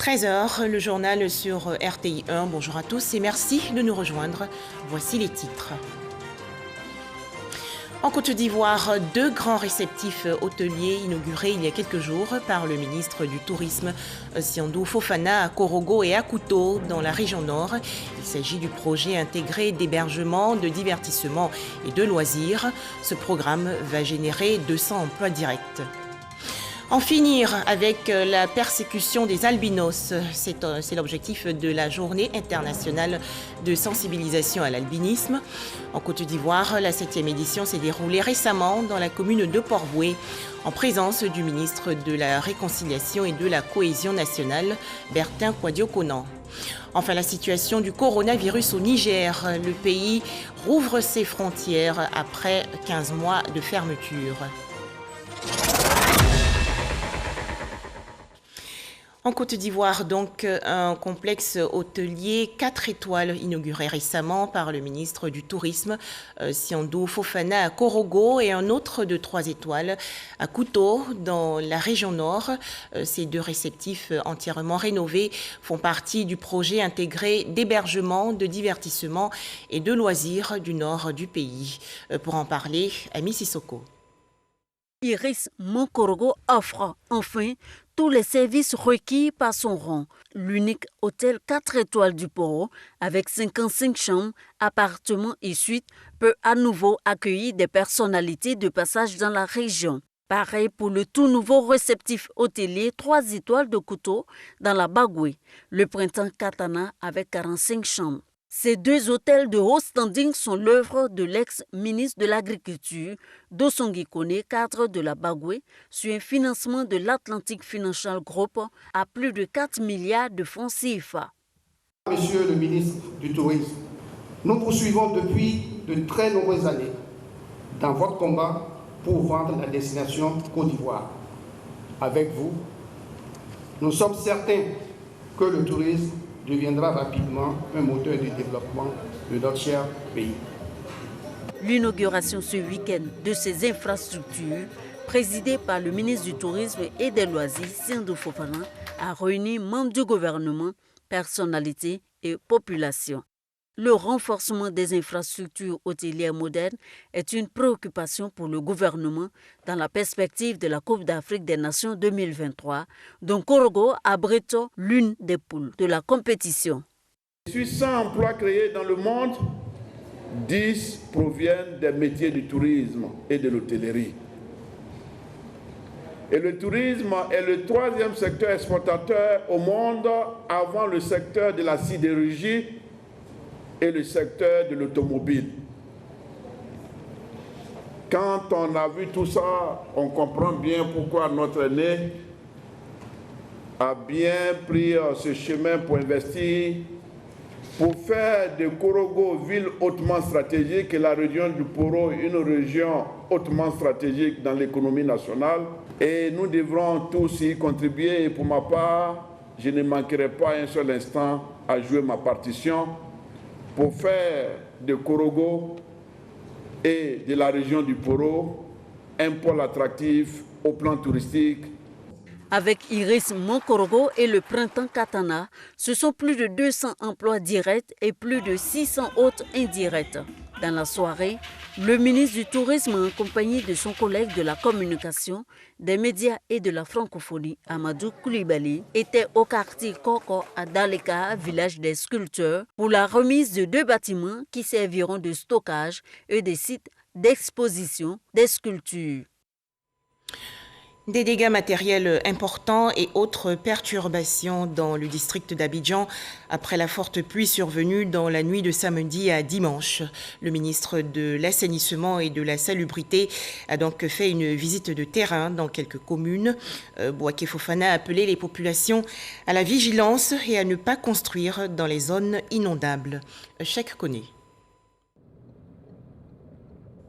13h, le journal sur RTI 1. Bonjour à tous et merci de nous rejoindre. Voici les titres. En Côte d'Ivoire, 2 grands réceptifs hôteliers inaugurés il y a quelques jours par le ministre du Tourisme, Siandou Fofana, à Korogo et à Kouto, dans la région nord. Il s'agit du projet intégré d'hébergement, de divertissement et de loisirs. Ce programme va générer 200 emplois directs. En finir avec la persécution des albinos, c'est l'objectif de la journée internationale de sensibilisation à l'albinisme. En Côte d'Ivoire, la 7e édition s'est déroulée récemment dans la commune de Port-Voué, en présence du ministre de la Réconciliation et de la Cohésion nationale, Bertin Kouadio-Konan. Enfin, la situation du coronavirus au Niger. Le pays rouvre ses frontières après 15 mois de fermeture. En Côte d'Ivoire, donc, un complexe hôtelier 4 étoiles inauguré récemment par le ministre du Tourisme, Siandou Fofana, à Korogo, et un autre de 3 étoiles à Kouto, dans la région nord. Ces 2 réceptifs entièrement rénovés font partie du projet intégré d'hébergement, de divertissement et de loisirs du nord du pays. Pour en parler, Ami Sissoko. Iris Monkorogo offre enfin tous les services requis par son rang. L'unique hôtel 4 étoiles du Poro, avec 55 chambres, appartements et suites, peut à nouveau accueillir des personnalités de passage dans la région. Pareil pour le tout nouveau réceptif hôtelier 3 étoiles de Kouto dans la Bagoué, le printemps Katana avec 45 chambres. Ces 2 hôtels de haut standing sont l'œuvre de l'ex-ministre de l'Agriculture, Dosongui Kone, cadre de la Bagoué, sur un financement de l'Atlantic Financial Group à plus de 4 milliards de francs CFA. Monsieur le ministre du Tourisme, nous poursuivons depuis de très nombreuses années dans votre combat pour vendre la destination Côte d'Ivoire. Avec vous, nous sommes certains que le tourisme deviendra rapidement un moteur de développement de notre cher pays. L'inauguration ce week-end de ces infrastructures, présidée par le ministre du Tourisme et des Loisirs, Siandou Fofana, a réuni membres du gouvernement, personnalités et populations. Le renforcement des infrastructures hôtelières modernes est une préoccupation pour le gouvernement dans la perspective de la Coupe d'Afrique des Nations 2023, dont Korogo abrite l'une des poules de la compétition. Sur 100 emplois créés dans le monde, 10 proviennent des métiers du tourisme et de l'hôtellerie. Et le tourisme est le 3e secteur exportateur au monde avant le secteur de la sidérurgie et le secteur de l'automobile. Quand on a vu tout ça, on comprend bien pourquoi notre aîné a bien pris ce chemin pour investir, pour faire de Korogo ville hautement stratégique et la région du Poro une région hautement stratégique dans l'économie nationale. Et nous devrons tous y contribuer. Et pour ma part, je ne manquerai pas un seul instant à jouer ma partition pour faire de Korogo et de la région du Poro un pôle attractif au plan touristique. Avec Iris Monkorogo et le printemps Katana, ce sont plus de 200 emplois directs et plus de 600 autres indirects. Dans la soirée, le ministre du Tourisme, accompagné de son collègue de la communication, des médias et de la francophonie, Amadou Koulibaly, était au quartier Koko à Daleka, village des sculpteurs, pour la remise de 2 bâtiments qui serviront de stockage et des sites d'exposition des sculptures. Des dégâts matériels importants et autres perturbations dans le district d'Abidjan après la forte pluie survenue dans la nuit de samedi à dimanche. Le ministre de l'Assainissement et de la Salubrité a donc fait une visite de terrain dans quelques communes. Bouaké Fofana a appelé les populations à la vigilance et à ne pas construire dans les zones inondables. Cheikh Koné.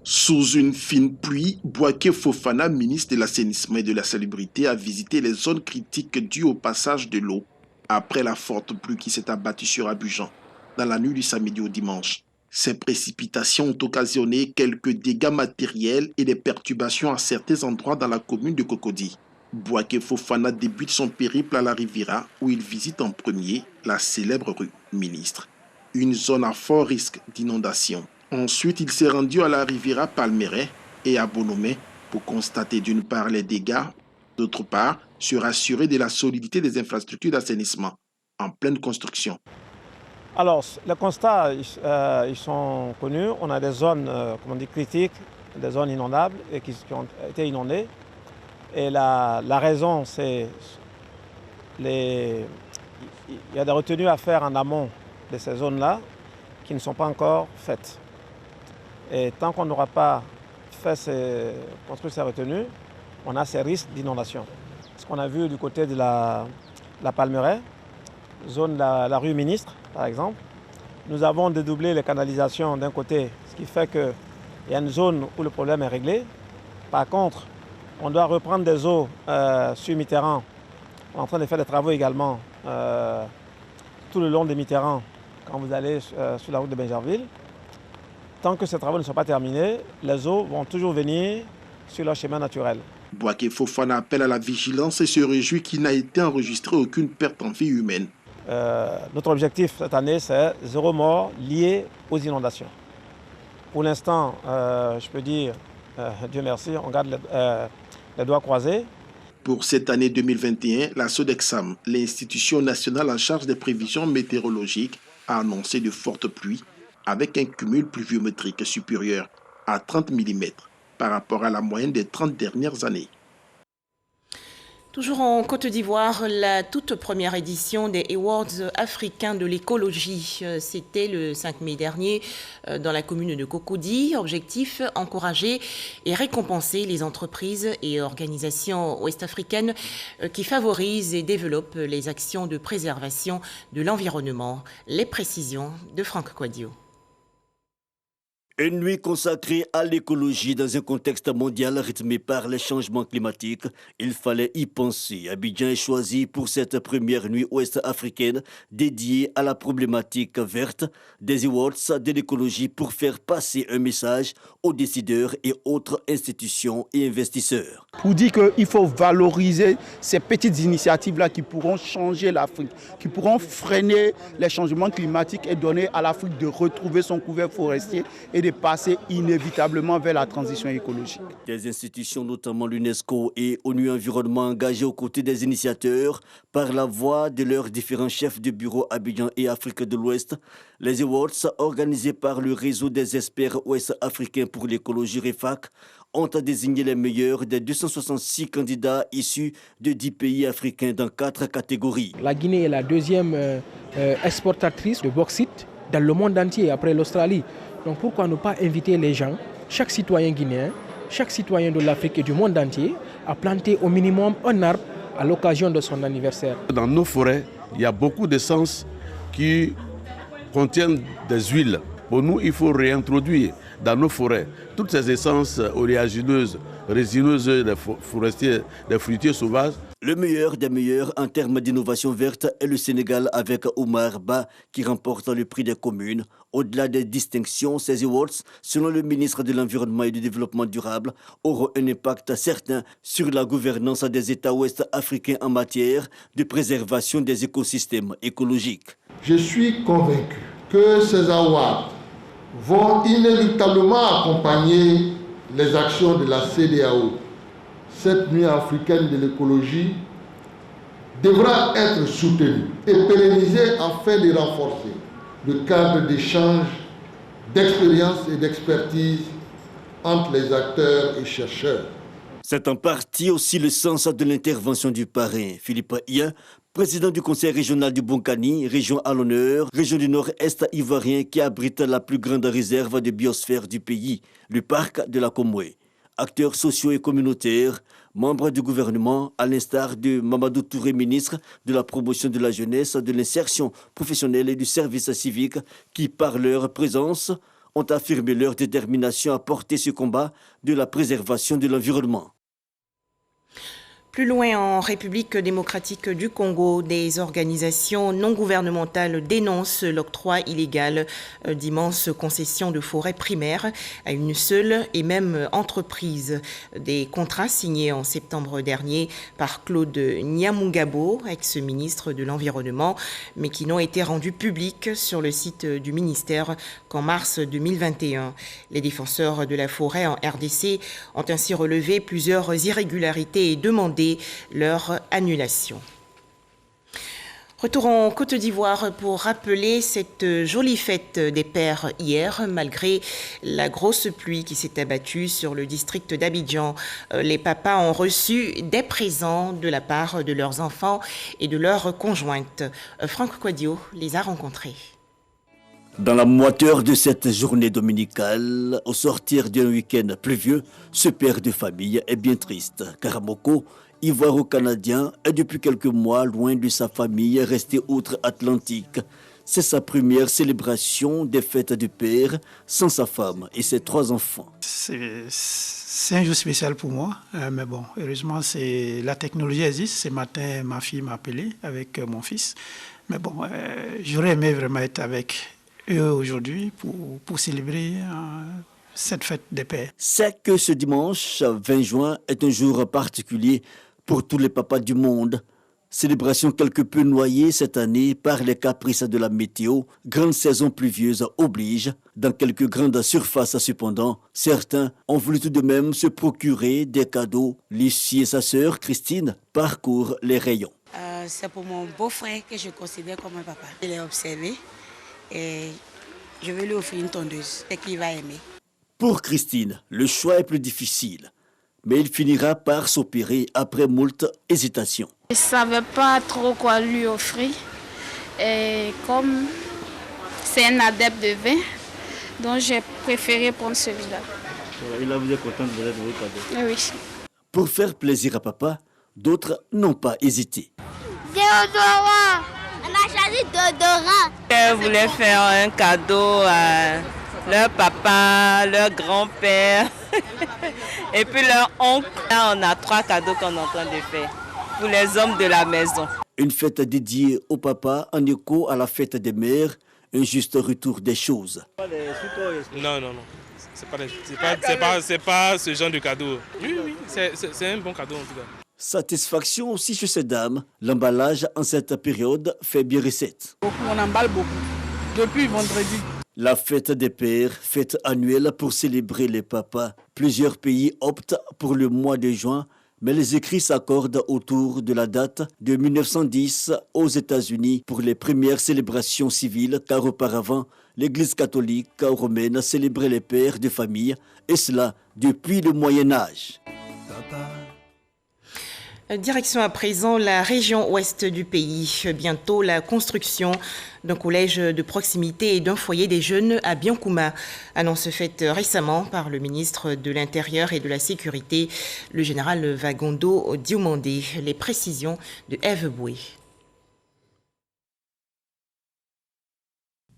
Sous une fine pluie, Bouaké Fofana, ministre de l'Assainissement et de la Salubrité, a visité les zones critiques dues au passage de l'eau après la forte pluie qui s'est abattue sur Abidjan dans la nuit du samedi au dimanche. Ces précipitations ont occasionné quelques dégâts matériels et des perturbations à certains endroits dans la commune de Cocody. Bouaké Fofana débute son périple à la Riviera où il visite en premier la célèbre rue Ministre, une zone à fort risque d'inondation. Ensuite, il s'est rendu à la Riviera Palmeraie et à Bonomé pour constater d'une part les dégâts, d'autre part se rassurer de la solidité des infrastructures d'assainissement en pleine construction. Alors, les constats, ils sont connus. On a des zones critiques, des zones inondables et qui ont été inondées. Et la raison, c'est il y a des retenues à faire en amont de ces zones-là qui ne sont pas encore faites. Et tant qu'on n'aura pas construit ces retenues, on a ces risques d'inondation. Ce qu'on a vu du côté de la Palmeraie, zone la rue Ministre, par exemple, nous avons dédoublé les canalisations d'un côté, ce qui fait qu'il y a une zone où le problème est réglé. Par contre, on doit reprendre des eaux sur Mitterrand. On est en train de faire des travaux également tout le long de Mitterrand, quand vous allez sur la route de Benjerville. Tant que ces travaux ne sont pas terminés, les eaux vont toujours venir sur leur chemin naturel. Bouaké Fofana appelle à la vigilance et se réjouit qu'il n'a été enregistré aucune perte en vie humaine. Notre objectif cette année, c'est 0 mort lié aux inondations. Pour l'instant, je peux dire, Dieu merci, on garde les doigts croisés. Pour cette année 2021, la Sodexam, l'institution nationale en charge des prévisions météorologiques, a annoncé de fortes pluies avec un cumul pluviométrique supérieur à 30 mm par rapport à la moyenne des 30 dernières années. Toujours en Côte d'Ivoire, la toute première édition des Awards africains de l'écologie. C'était le 5 mai dernier dans la commune de Cocody. Objectif, encourager et récompenser les entreprises et organisations ouest-africaines qui favorisent et développent les actions de préservation de l'environnement. Les précisions de Franck Quadio. Une nuit consacrée à l'écologie dans un contexte mondial rythmé par les changements climatiques. Il fallait y penser. Abidjan est choisi pour cette première nuit ouest-africaine dédiée à la problématique verte des Awards de l'écologie pour faire passer un message aux décideurs et autres institutions et investisseurs. Pour dire qu'il faut valoriser ces petites initiatives-là qui pourront changer l'Afrique, qui pourront freiner les changements climatiques et donner à l'Afrique de retrouver son couvert forestier et de passer inévitablement vers la transition écologique. Des institutions, notamment l'UNESCO et ONU Environnement, engagées aux côtés des initiateurs par la voix de leurs différents chefs de bureau Abidjan et Afrique de l'Ouest. Les Awards, organisés par le réseau des experts ouest-africains pour l'écologie REFAC, ont désigné les meilleurs des 266 candidats issus de 10 pays africains dans 4 catégories. La Guinée est la deuxième exportatrice de bauxite dans le monde entier, après l'Australie. Donc pourquoi ne pas inviter les gens, chaque citoyen guinéen, chaque citoyen de l'Afrique et du monde entier, à planter au minimum un arbre à l'occasion de son anniversaire. Dans nos forêts, il y a beaucoup d'essences qui contiennent des huiles. Pour nous, il faut réintroduire dans nos forêts toutes ces essences oléagineuses, résineuses des forestiers, des fruitiers sauvages. Le meilleur des meilleurs en termes d'innovation verte est le Sénégal avec Oumar Ba qui remporte le prix des communes. Au-delà des distinctions, ces awards, selon le ministre de l'Environnement et du Développement durable, auront un impact certain sur la gouvernance des États ouest-africains en matière de préservation des écosystèmes écologiques. Je suis convaincu que ces awards vont inévitablement accompagner les actions de la CEDEAO. Cette nuit africaine de l'écologie devra être soutenue et pérennisée afin de renforcer le cadre d'échange, d'expérience et d'expertise entre les acteurs et chercheurs. C'est en partie aussi le sens de l'intervention du parrain, Philippe Ia, président du conseil régional du Bonkani, région à l'honneur, région du nord-est ivoirien qui abrite la plus grande réserve de biosphère du pays, le parc de la Komoué. Acteurs sociaux et communautaires, membres du gouvernement, à l'instar de Mamadou Touré, ministre de la promotion de la jeunesse, de l'insertion professionnelle et du service civique, qui, par leur présence, ont affirmé leur détermination à porter ce combat de la préservation de l'environnement. Plus loin, en République démocratique du Congo, des organisations non gouvernementales dénoncent l'octroi illégal d'immenses concessions de forêts primaires à une seule et même entreprise. Des contrats signés en septembre dernier par Claude Nyamugabo, ex-ministre de l'Environnement, mais qui n'ont été rendus publics sur le site du ministère qu'en mars 2021. Les défenseurs de la forêt en RDC ont ainsi relevé plusieurs irrégularités et demandé leur annulation. Retour en Côte d'Ivoire pour rappeler cette jolie fête des pères hier, malgré la grosse pluie qui s'est abattue sur le district d'Abidjan. Les papas ont reçu des présents de la part de leurs enfants et de leurs conjointes. Franck Quadio les a rencontrés. Dans la moiteur de cette journée dominicale, au sortir d'un week-end pluvieux, ce père de famille est bien triste. Karamoko, Ivoiro-Canadien, est depuis quelques mois loin de sa famille restée outre-Atlantique. C'est sa première célébration des fêtes du père sans sa femme et ses 3 enfants. C'est un jour spécial pour moi, mais bon, heureusement, la technologie existe. Ce matin, ma fille m'a appelé avec mon fils. Mais bon, j'aurais aimé vraiment être avec eux aujourd'hui pour célébrer cette fête des pères. C'est que ce dimanche 20 juin est un jour particulier pour tous les papas du monde. Célébration quelque peu noyée cette année par les caprices de la météo. Grande saison pluvieuse oblige. Dans quelques grandes surfaces cependant, certains ont voulu tout de même se procurer des cadeaux. Lucie et sa sœur Christine parcourent les rayons. C'est pour mon beau-frère que je considère comme un papa. Je l'ai observé et je vais lui offrir une tondeuse, c'est qu'il va aimer. Pour Christine, le choix est plus difficile, mais il finira par s'opérer après moult hésitations. Je ne savais pas trop quoi lui offrir, et comme c'est un adepte de vin, donc j'ai préféré prendre celui-là. Il a vous est content de vous donner vos cadeaux. Oui. Pour faire plaisir à papa, d'autres n'ont pas hésité. Déodorant. On a choisi déodorant. Je voulais faire un cadeau à leur papa, leur grand-père et puis leur oncle. Là, on a 3 cadeaux qu'on est en train de faire pour les hommes de la maison. Une fête dédiée au papa en écho à la fête des mères, un juste retour des choses. Non. C'est pas ce genre de cadeau. Oui, c'est un bon cadeau en tout cas. Satisfaction aussi chez ces dames. L'emballage en cette période fait bien recette. On emballe beaucoup, depuis vendredi. La fête des pères, fête annuelle pour célébrer les papas. Plusieurs pays optent pour le mois de juin, mais les écrits s'accordent autour de la date de 1910 aux États-Unis pour les premières célébrations civiles, car auparavant, l'Église catholique romaine célébrait les pères de famille, et cela depuis le Moyen-Âge. Direction à présent la région ouest du pays. Bientôt la construction d'un collège de proximité et d'un foyer des jeunes à Biankouma. Annonce faite récemment par le ministre de l'Intérieur et de la Sécurité, le général Vagondo Dioumandé. Les précisions de Ève Boué.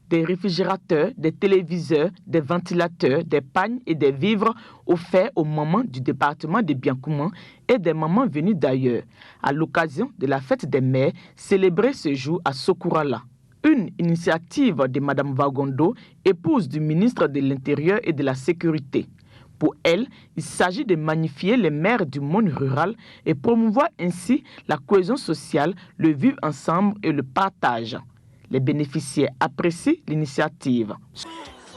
Des réfrigérateurs, des téléviseurs, des ventilateurs, des pagnes et des vivres offerts aux mamans du département de Biankouma et des mamans venues d'ailleurs, à l'occasion de la fête des mères célébrée ce jour à Sokourala. Une initiative de Mme Vagondo, épouse du ministre de l'Intérieur et de la Sécurité. Pour elle, il s'agit de magnifier les mères du monde rural et promouvoir ainsi la cohésion sociale, le vivre ensemble et le partage. Les bénéficiaires apprécient l'initiative.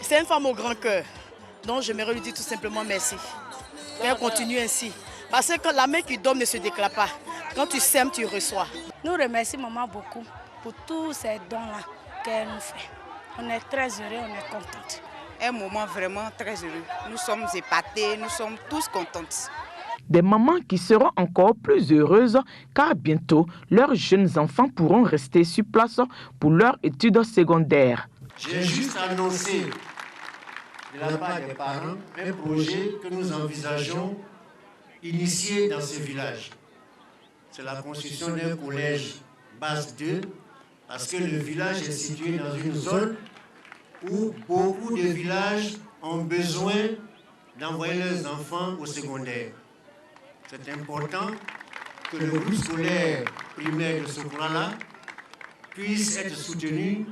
C'est une femme au grand cœur, donc j'aimerais lui dire tout simplement merci. Qu'elle continue ainsi. Parce que la main qui donne ne se déclare pas. Quand tu sèmes, tu reçois. Nous remercions maman beaucoup pour tous ces dons-là qu'elle nous fait. On est très heureux, on est contents. Un moment vraiment très heureux. Nous sommes épatés, nous sommes tous contentes. Des mamans qui seront encore plus heureuses car bientôt leurs jeunes enfants pourront rester sur place pour leurs études secondaires. J'ai juste annoncé de la part des parents un projet que nous envisageons initier dans ce village. C'est la construction d'un collège base 2 parce que le village est situé dans une zone où beaucoup de villages ont besoin d'envoyer leurs enfants au secondaire. C'est important que le groupe scolaire primaire de Sokurala puisse être soutenu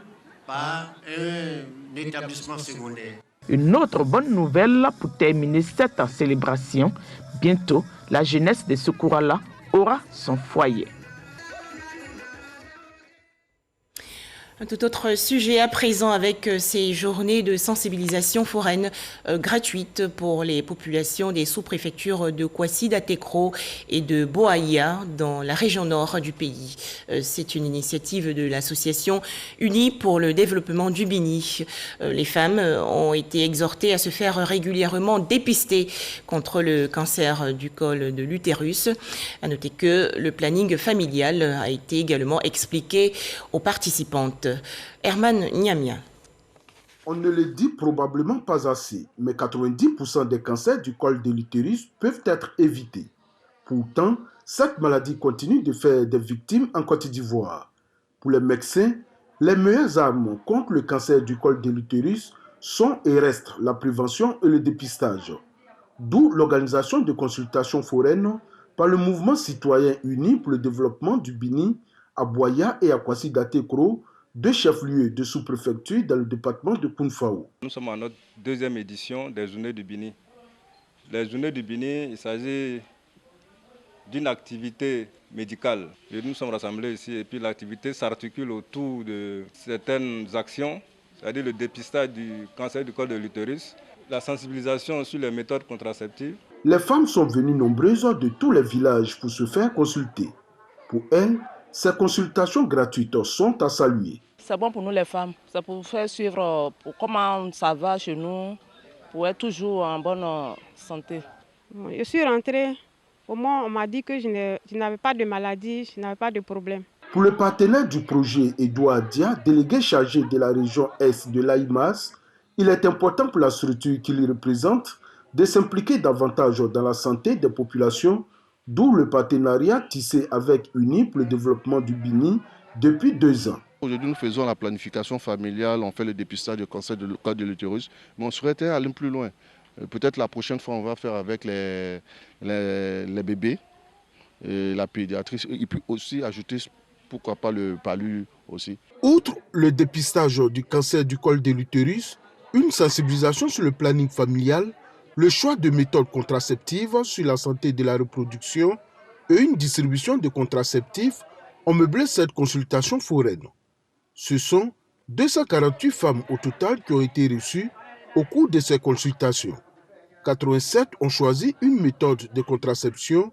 par un établissement secondaire. Une autre bonne nouvelle pour terminer cette célébration, bientôt la jeunesse de Sokurala aura son foyer. Un tout autre sujet à présent avec ces journées de sensibilisation foraine gratuites pour les populations des sous-préfectures de Kouassi, d'Atekro et de Boaïa dans la région nord du pays. C'est une initiative de l'association Unie pour le développement du Bini. Les femmes ont été exhortées à se faire régulièrement dépister contre le cancer du col de l'utérus. À noter que le planning familial a été également expliqué aux participantes. Herman Niamia. On ne le dit probablement pas assez, mais 90% des cancers du col de l'utérus peuvent être évités. Pourtant, cette maladie continue de faire des victimes en Côte d'Ivoire. Pour les médecins, les meilleures armes contre le cancer du col de l'utérus sont et restent la prévention et le dépistage. D'où l'organisation de consultations foraines par le mouvement citoyen uni pour le développement du Bini à Boaïa et à Kouassi d'Atekro, deux chefs-lieux de sous-préfecture dans le département de Kounfao. Nous sommes à notre deuxième édition des Journées du Bini. Les Journées du Bini, il s'agit d'une activité médicale. Et nous sommes rassemblés ici et puis l'activité s'articule autour de certaines actions, c'est-à-dire le dépistage du cancer du col de l'utérus, la sensibilisation sur les méthodes contraceptives. Les femmes sont venues nombreuses de tous les villages pour se faire consulter. Pour elles, ces consultations gratuites sont à saluer. C'est bon pour nous les femmes, c'est pour faire suivre comment ça va chez nous, pour être toujours en bonne santé. Je suis rentrée, au moins on m'a dit que je n'avais pas de maladie, je n'avais pas de problème. Pour le partenaire du projet, Edouard Dia, délégué chargé de la région Est de l'AIMAS, il est important pour la structure qu'il représente de s'impliquer davantage dans la santé des populations, d'où le partenariat tissé avec Uni pour le développement du Bini depuis 2 ans. Aujourd'hui, nous faisons la planification familiale, on fait le dépistage du cancer du col de l'utérus, mais on souhaitait aller plus loin. Peut-être la prochaine fois, on va faire avec les bébés, et la pédiatrie, et puis aussi ajouter, pourquoi pas, le palu aussi. Outre le dépistage du cancer du col de l'utérus, une sensibilisation sur le planning familial, le choix de méthodes contraceptives sur la santé de la reproduction et une distribution de contraceptifs ont meublé cette consultation foraine. Ce sont 248 femmes au total qui ont été reçues au cours de ces consultations. 87 ont choisi une méthode de contraception.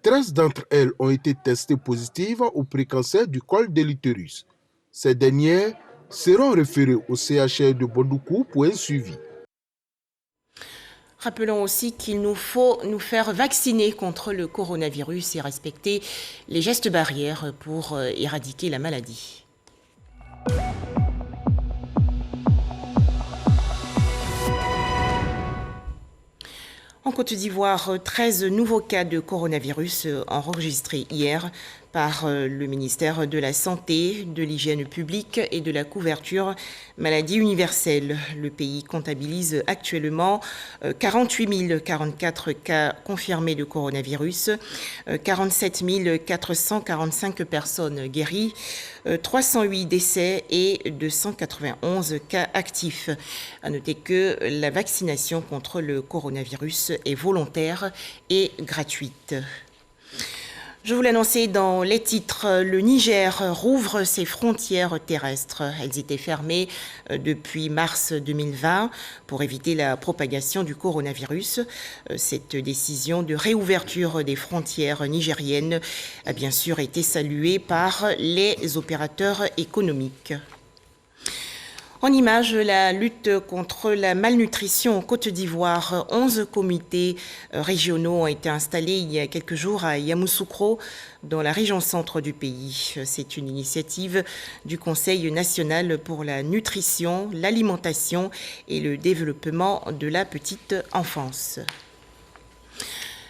13 d'entre elles ont été testées positives au précancer du col de l'utérus. Ces dernières seront référées au CHR de Bondoukou pour un suivi. Rappelons aussi qu'il nous faut nous faire vacciner contre le coronavirus et respecter les gestes barrières pour éradiquer la maladie. En Côte d'Ivoire, 13 nouveaux cas de coronavirus enregistrés hier par le ministère de la Santé, de l'Hygiène publique et de la couverture maladie universelle. Le pays comptabilise actuellement 48 044 cas confirmés de coronavirus, 47 445 personnes guéries, 308 décès et 291 cas actifs. À noter que la vaccination contre le coronavirus est volontaire et gratuite. Je vous l'annonçais dans les titres, le Niger rouvre ses frontières terrestres. Elles étaient fermées depuis mars 2020 pour éviter la propagation du coronavirus. Cette décision de réouverture des frontières nigériennes a bien sûr été saluée par les opérateurs économiques. En images, la lutte contre la malnutrition en Côte d'Ivoire. 11 comités régionaux ont été installés il y a quelques jours à Yamoussoukro, dans la région centre du pays. C'est une initiative du Conseil national pour la nutrition, l'alimentation et le développement de la petite enfance.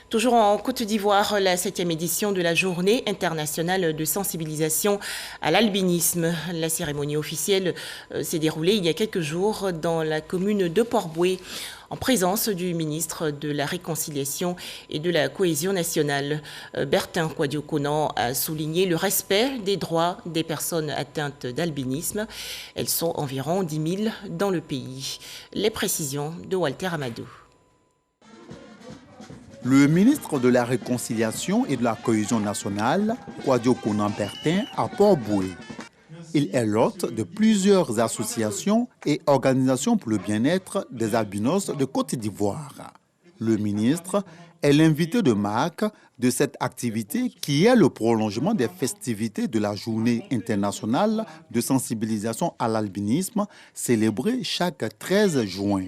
Toujours en Côte d'Ivoire, la 7e édition de la Journée internationale de sensibilisation à l'albinisme. La cérémonie officielle s'est déroulée il y a quelques jours dans la commune de Port-Bouët, en présence du ministre de la Réconciliation et de la Cohésion nationale. Bertin Kouadio-Konan a souligné le respect des droits des personnes atteintes d'albinisme. Elles sont environ 10 000 dans le pays. Les précisions de Walter Amadou. Le ministre de la Réconciliation et de la Cohésion nationale, Kouadio-Konan Bertin, à Port-Boué. Il est l'hôte de plusieurs associations et organisations pour le bien-être des albinos de Côte d'Ivoire. Le ministre est l'invité de marque de cette activité qui est le prolongement des festivités de la Journée internationale de sensibilisation à l'albinisme célébrée chaque 13 juin.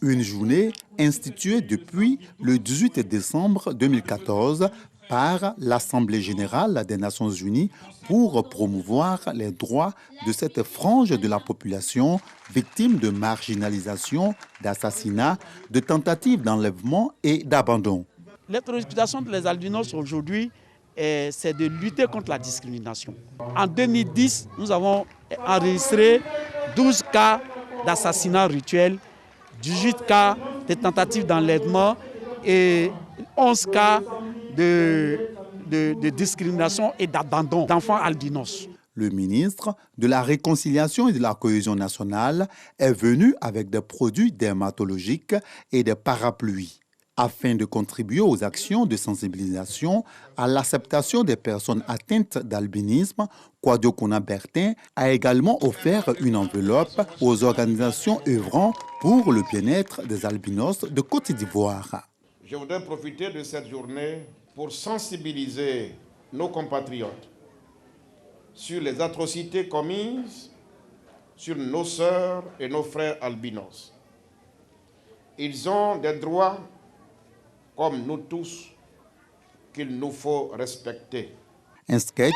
Une journée instituée depuis le 18 décembre 2014 par l'Assemblée générale des Nations unies pour promouvoir les droits de cette frange de la population victime de marginalisation, d'assassinat, de tentatives d'enlèvement et d'abandon. Notre réputation des albinos aujourd'hui, c'est de lutter contre la discrimination. En 2010, nous avons enregistré 12 cas d'assassinat rituel, 18 cas de tentatives d'enlèvement et 11 cas de discrimination et d'abandon d'enfants albinos. Le ministre de la Réconciliation et de la Cohésion nationale est venu avec des produits dermatologiques et des parapluies afin de contribuer aux actions de sensibilisation à l'acceptation des personnes atteintes d'albinisme. Kouadio-Konan Bertin a également offert une enveloppe aux organisations œuvrant pour le bien-être des albinos de Côte d'Ivoire. Je voudrais profiter de cette journée pour sensibiliser nos compatriotes sur les atrocités commises sur nos sœurs et nos frères albinos. Ils ont des droits comme nous tous, qu'il nous faut respecter. Un sketch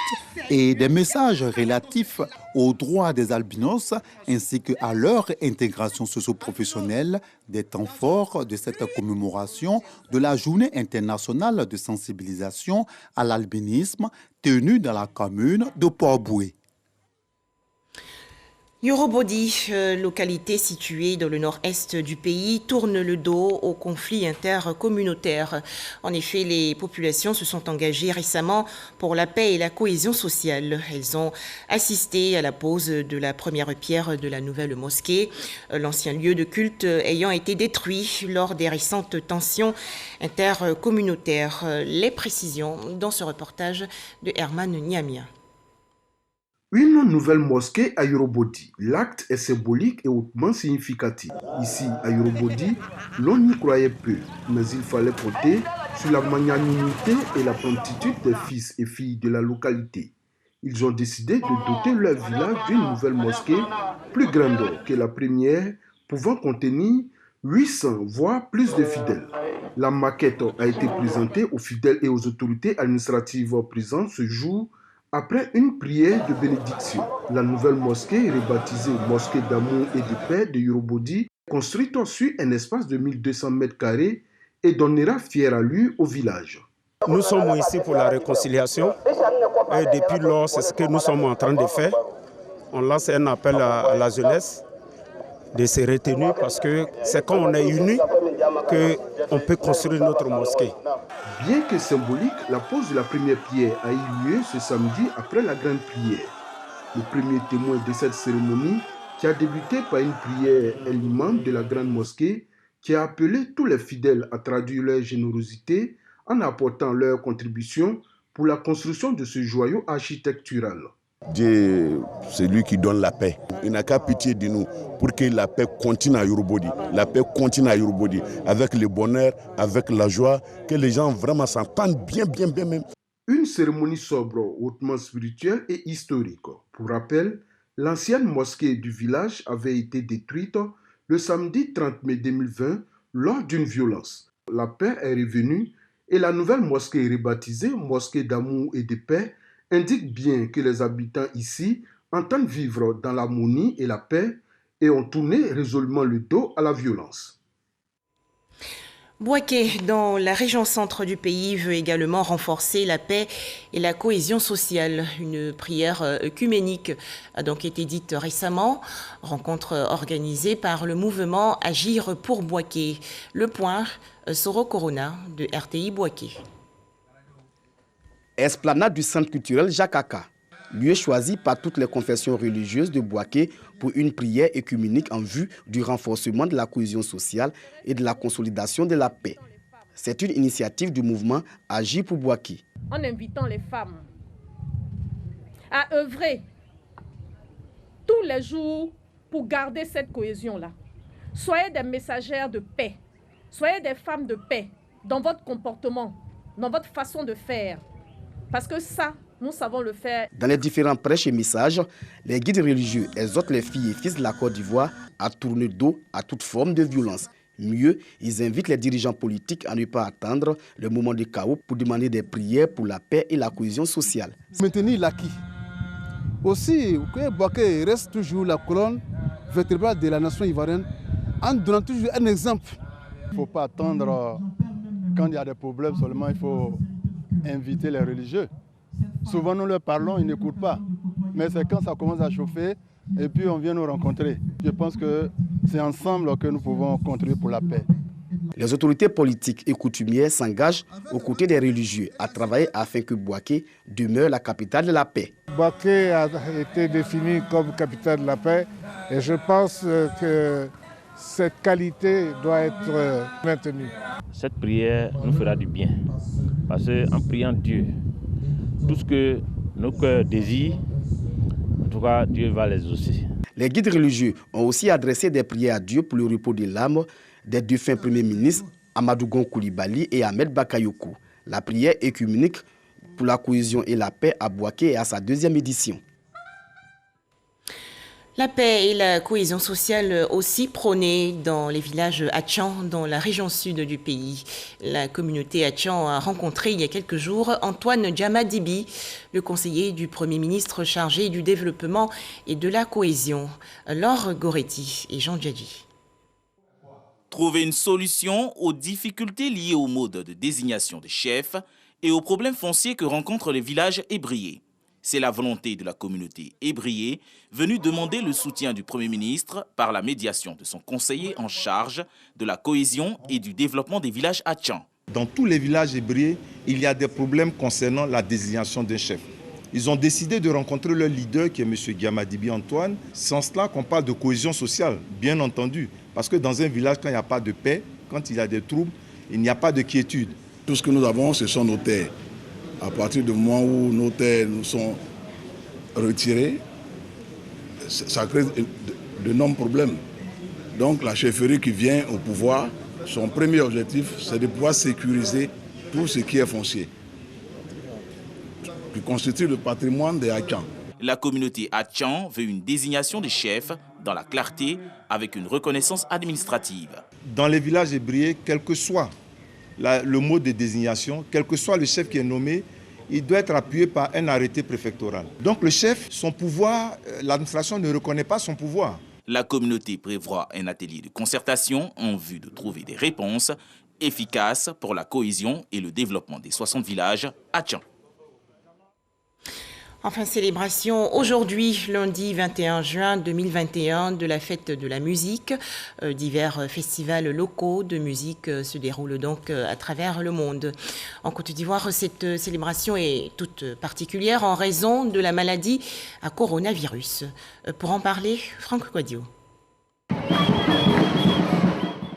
et des messages relatifs aux droits des albinos ainsi qu'à leur intégration socio-professionnelle, des temps forts de cette commémoration de la Journée internationale de sensibilisation à l'albinisme tenue dans la commune de Port-Boué. Yorobodi, localité située dans le nord-est du pays, tourne le dos aux conflits intercommunautaires. En effet, les populations se sont engagées récemment pour la paix et la cohésion sociale. Elles ont assisté à la pose de la première pierre de la nouvelle mosquée, l'ancien lieu de culte ayant été détruit lors des récentes tensions intercommunautaires. Les précisions dans ce reportage de Herman Niamia. Une nouvelle mosquée à Yorobodi. L'acte est symbolique et hautement significatif. Ici, à Yorobodi, l'on y croyait peu, mais il fallait compter sur la magnanimité et la promptitude des fils et filles de la localité. Ils ont décidé de doter leur village d'une nouvelle mosquée plus grande que la première, pouvant contenir 800 voire plus de fidèles. La maquette a été présentée aux fidèles et aux autorités administratives présentes ce jour. Après une prière de bénédiction, la nouvelle mosquée, rebaptisée Mosquée d'amour et de paix de Yorobodi, construite sur un espace de 1200 m² et donnera fière allure au village. Nous sommes ici pour la réconciliation et depuis lors, c'est ce que nous sommes en train de faire. On lance un appel à la jeunesse de se retenir parce que c'est quand on est unis qu'on peut construire notre mosquée. Bien que symbolique, la pose de la première pierre a eu lieu ce samedi après la grande prière. Le premier témoin de cette cérémonie, qui a débuté par une prière, est l'imam de la grande mosquée, qui a appelé tous les fidèles à traduire leur générosité en apportant leur contribution pour la construction de ce joyau architectural. Dieu, c'est lui qui donne la paix. Il n'a qu'à pitié de nous pour que la paix continue à Yorobodi. La paix continue à Yorobodi avec le bonheur, avec la joie, que les gens vraiment s'entendent bien même. Une cérémonie sobre, hautement spirituelle et historique. Pour rappel, l'ancienne mosquée du village avait été détruite le samedi 30 mai 2020 lors d'une violence. La paix est revenue et la nouvelle mosquée rebaptisée Mosquée d'amour et de paix indique bien que les habitants ici entendent vivre dans l'harmonie et la paix et ont tourné résolument le dos à la violence. Bouaké, dans la région centre du pays, veut également renforcer la paix et la cohésion sociale. Une prière œcuménique a donc été dite récemment. Rencontre organisée par le mouvement Agir pour Bouaké. Le point, Soro Corona de RTI Bouaké. Esplanade du centre culturel Jakaka, lieu choisi par toutes les confessions religieuses de Bouaké pour une prière œcuménique en vue du renforcement de la cohésion sociale et de la consolidation de la paix. C'est une initiative du mouvement Agir pour Bouaké. En invitant les femmes à œuvrer tous les jours pour garder cette cohésion-là. Soyez des messagères de paix, soyez des femmes de paix dans votre comportement, dans votre façon de faire. Parce que ça, nous savons le faire. Dans les différents prêches et messages, les guides religieux exhortent les filles et fils de la Côte d'Ivoire à tourner dos à toute forme de violence. Mieux, ils invitent les dirigeants politiques à ne pas attendre le moment du chaos pour demander des prières pour la paix et la cohésion sociale. Maintenir l'acquis. Aussi, que Bouaké reste toujours la colonne vertébrale de la nation ivoirienne en donnant toujours un exemple. Il ne faut pas attendre quand il y a des problèmes seulement, il faut inviter les religieux. Souvent nous leur parlons, ils n'écoutent pas. Mais c'est quand ça commence à chauffer et puis on vient nous rencontrer. Je pense que c'est ensemble que nous pouvons contribuer pour la paix. Les autorités politiques et coutumières s'engagent aux côtés des religieux à travailler afin que Bouaké demeure la capitale de la paix. Bouaké a été définie comme capitale de la paix et je pense que cette qualité doit être maintenue. Cette prière nous fera du bien parce qu'en priant Dieu, tout ce que nos cœurs désirent, en tout cas, Dieu va les exaucer. Les guides religieux ont aussi adressé des prières à Dieu pour le repos de l'âme des défunts premiers ministres Amadou Gon Coulibaly et Ahmed Bakayoko. La prière œcuménique pour la cohésion et la paix à Bouaké est à sa 2e édition. La paix et la cohésion sociale aussi prônées dans les villages Atchan, dans la région sud du pays. La communauté Atchan a rencontré il y a quelques jours Antoine Djamadibi, le conseiller du Premier ministre chargé du développement et de la cohésion. Laure Goretti et Jean Djadji. Trouver une solution aux difficultés liées au mode de désignation des chefs et aux problèmes fonciers que rencontrent les villages ébriés. C'est la volonté de la communauté ébriée venue demander le soutien du Premier ministre par la médiation de son conseiller en charge de la cohésion et du développement des villages Atchan. Dans tous les villages ébriés, il y a des problèmes concernant la désignation d'un chef. Ils ont décidé de rencontrer leur leader qui est M. Djamadibi Antoine. C'est en cela qu'on parle de cohésion sociale, bien entendu. Parce que dans un village, quand il n'y a pas de paix, quand il y a des troubles, il n'y a pas de quiétude. Tout ce que nous avons, ce sont nos terres. À partir du moment où nos terres nous sont retirées, ça crée de nombreux problèmes. Donc la chefferie qui vient au pouvoir, son premier objectif, c'est de pouvoir sécuriser tout ce qui est foncier, qui constitue le patrimoine des Atchan. La communauté Atchan veut une désignation des chefs dans la clarté avec une reconnaissance administrative. Dans les villages ébriés, quel que soit le mode de désignation, quel que soit le chef qui est nommé, il doit être appuyé par un arrêté préfectoral. Donc le chef, son pouvoir, l'administration ne reconnaît pas son pouvoir. La communauté prévoit un atelier de concertation en vue de trouver des réponses efficaces pour la cohésion et le développement des 60 villages Atchan. Enfin, célébration aujourd'hui, lundi 21 juin 2021, de la fête de la musique. Divers festivals locaux de musique se déroulent donc à travers le monde. En Côte d'Ivoire, cette célébration est toute particulière en raison de la maladie à coronavirus. Pour en parler, Franck Quadio.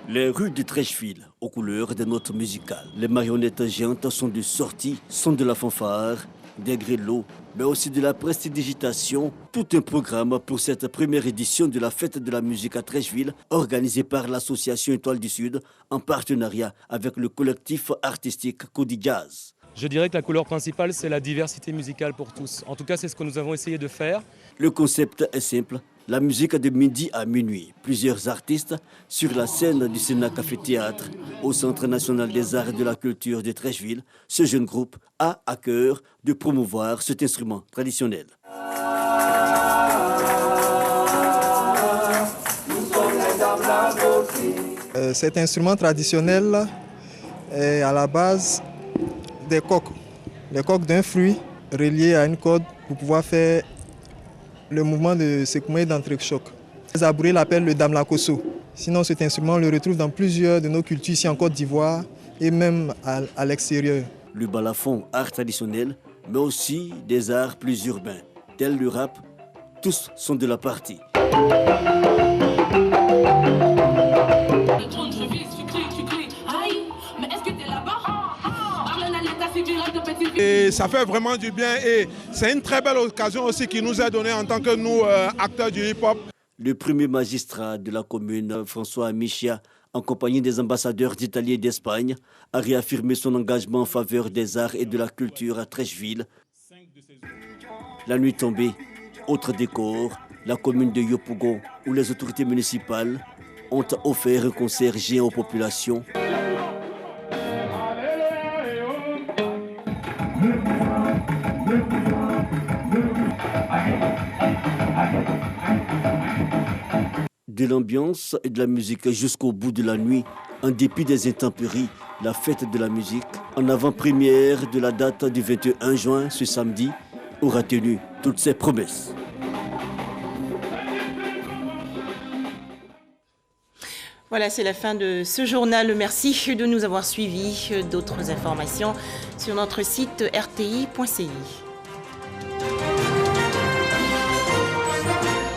Les rues de Treichville, aux couleurs des notes musicales. Les marionnettes géantes sont de sortie, sont de la fanfare, des grelots, mais aussi de la prestidigitation. Tout un programme pour cette première édition de la fête de la musique à Treichville, organisée par l'association Étoile du Sud, en partenariat avec le collectif artistique Cody Jazz. Je dirais que la couleur principale, c'est la diversité musicale pour tous. En tout cas, c'est ce que nous avons essayé de faire. Le concept est simple. La musique de midi à minuit. Plusieurs artistes sur la scène du Sénat Café Théâtre au Centre national des arts et de la culture de Treichville. Ce jeune groupe a à cœur de promouvoir cet instrument traditionnel. Cet instrument traditionnel est à la base des coques. Les coques d'un fruit relié à une corde pour pouvoir faire le mouvement de secouement et d'entrechoc. Les Abouris l'appellent le damlakoso. Sinon, cet instrument, on le retrouve dans plusieurs de nos cultures ici en Côte d'Ivoire et même à l'extérieur. Le balafon, art traditionnel, mais aussi des arts plus urbains, tels le rap, tous sont de la partie. Et ça fait vraiment du bien et c'est une très belle occasion aussi qui nous est donnée en tant que nous, acteurs du hip-hop. Le premier magistrat de la commune, François Michia, en compagnie des ambassadeurs d'Italie et d'Espagne, a réaffirmé son engagement en faveur des arts et de la culture à Treichville. La nuit tombée, autre décor, la commune de Yopougon, où les autorités municipales ont offert un concert géant aux populations. De l'ambiance et de la musique jusqu'au bout de la nuit, en dépit des intempéries, la fête de la musique, en avant-première de la date du 21 juin, ce samedi, aura tenu toutes ses promesses. Voilà, c'est la fin de ce journal. Merci de nous avoir suivis. D'autres informations sur notre site rti.ci.